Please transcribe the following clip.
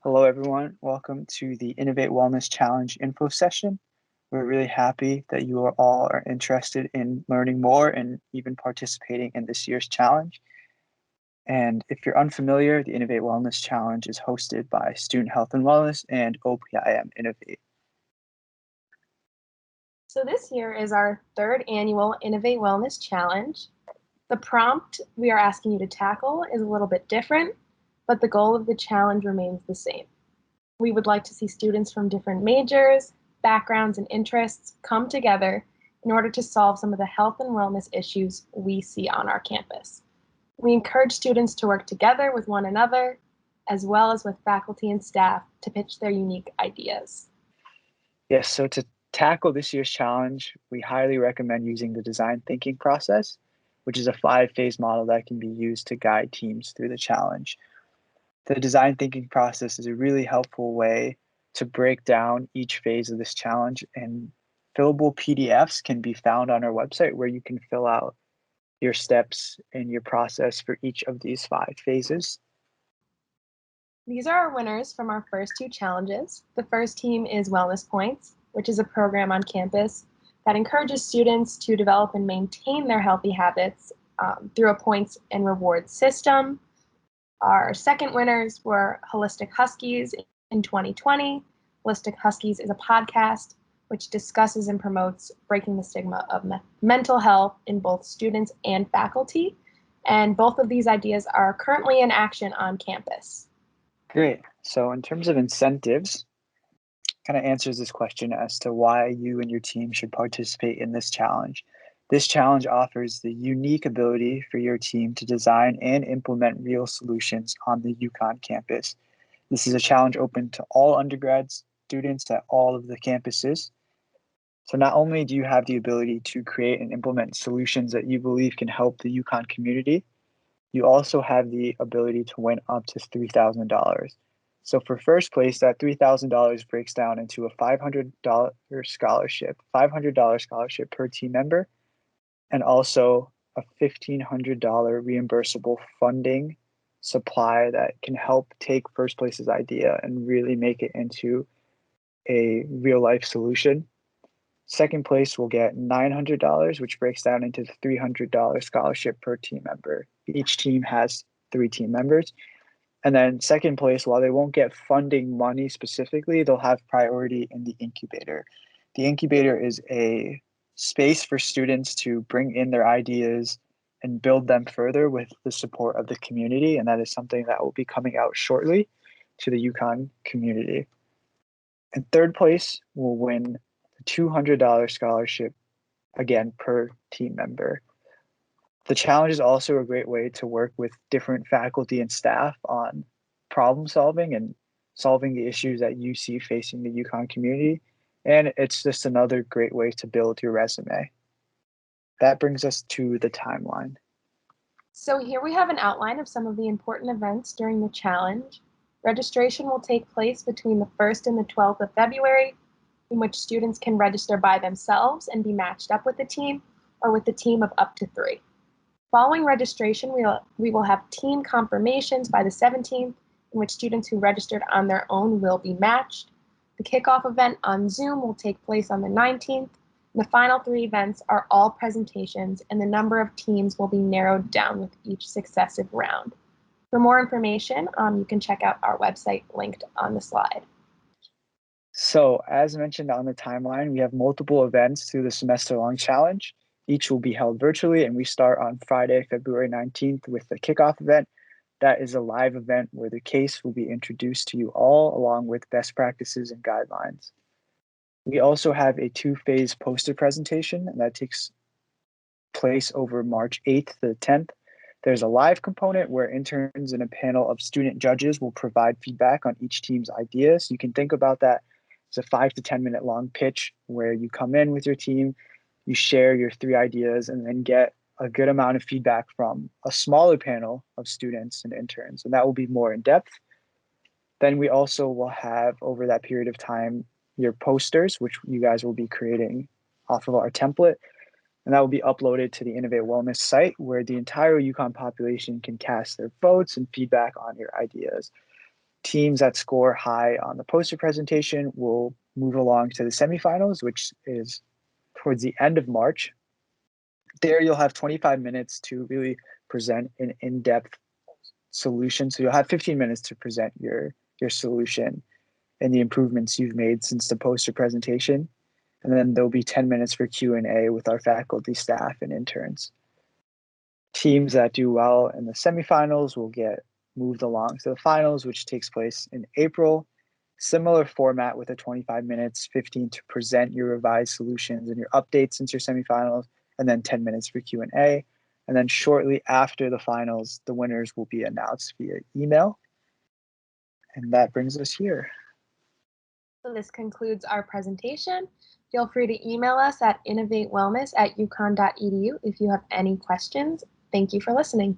Hello, everyone. Welcome to the Innovate Wellness Challenge info session. We're really happy that you are all are interested in learning more and even participating in this year's challenge. And if you're unfamiliar, the Innovate Wellness Challenge is hosted by Student Health and Wellness and OPIM Innovate. So this year is our third annual Innovate Wellness Challenge. The prompt we are asking you to tackle is a little bit different, but the goal of the challenge remains the same. We would like to see students from different majors, backgrounds, and interests come together in order to solve some of the health and wellness issues we see on our campus. We encourage students to work together with one another, as well as with faculty and staff to pitch their unique ideas. Yes, so to tackle this year's challenge, we highly recommend using the design thinking process, which is a 5-phase model that can be used to guide teams through the challenge. The design thinking process is a really helpful way to break down each phase of this challenge, and fillable PDFs can be found on our website where you can fill out your steps and your process for each of these 5 phases. These are our winners from our first two challenges. The first team is Wellness Points, which is a program on campus that encourages students to develop and maintain their healthy habits through a points and rewards system. Our second winners were Holistic Huskies in 2020. Holistic Huskies is a podcast which discusses and promotes breaking the stigma of mental health in both students and faculty. And both of these ideas are currently in action on campus. Great. So, in terms of incentives, kind of answers this question as to why you and your team should participate in this challenge. This challenge offers the unique ability for your team to design and implement real solutions on the UConn campus. This is a challenge open to all undergrad students at all of the campuses. So not only do you have the ability to create and implement solutions that you believe can help the UConn community, you also have the ability to win up to $3,000. So for first place, that $3,000 breaks down into a $500 scholarship per team member, and also a $1,500 reimbursable funding supply that can help take first place's idea and really make it into a real life solution. Second place will get $900, which breaks down into the $300 scholarship per team member. Each team has 3 team members. And then second place, while they won't get funding money specifically, they'll have priority in the incubator. The incubator is a space for students to bring in their ideas and build them further with the support of the community. And that is something that will be coming out shortly to the UConn community. And third place will win a $200 scholarship, again, per team member. The challenge is also a great way to work with different faculty and staff on problem solving and solving the issues that you see facing the UConn community. And it's just another great way to build your resume. That brings us to the timeline. So here we have an outline of some of the important events during the challenge. Registration will take place between the 1st and the 12th of February, in which students can register by themselves and be matched up with the team or with a team of up to 3. Following registration, we will have team confirmations by the 17th, in which students who registered on their own will be matched. The kickoff event on Zoom will take place on the 19th. The final 3 events are all presentations, and the number of teams will be narrowed down with each successive round. For more information, you can check out our website linked on the slide. So, as mentioned on the timeline, we have multiple events through the semester-long challenge. Each will be held virtually, and we start on Friday, February 19th with the kickoff event. That is a live event where the case will be introduced to you all, along with best practices and guidelines. We also have a 2-phase poster presentation, and that takes place over March 8th to the 10th. There's a live component where interns and a panel of student judges will provide feedback on each team's ideas. You can think about that as a 5 to 10 minute long pitch where you come in with your team, you share your 3 ideas, and then get a good amount of feedback from a smaller panel of students and interns, and that will be more in depth. Then we also will have, over that period of time, your posters, which you guys will be creating off of our template, and that will be uploaded to the Innovate Wellness site where the entire UConn population can cast their votes and feedback on your ideas. Teams that score high on the poster presentation will move along to the semifinals, which is towards the end of March. There, you'll have 25 minutes to really present an in-depth solution. So you'll have 15 minutes to present your solution and the improvements you've made since the poster presentation. And then there'll be 10 minutes for Q&A with our faculty, staff, and interns. Teams that do well in the semifinals will get moved along to the finals, which takes place in April. Similar format with a 25 minutes, 15 to present your revised solutions and your updates since your semifinals, and then 10 minutes for Q&A. And then shortly after the finals, the winners will be announced via email. And that brings us here. So this concludes our presentation. Feel free to email us at innovatewellness@uconn.edu if you have any questions. Thank you for listening.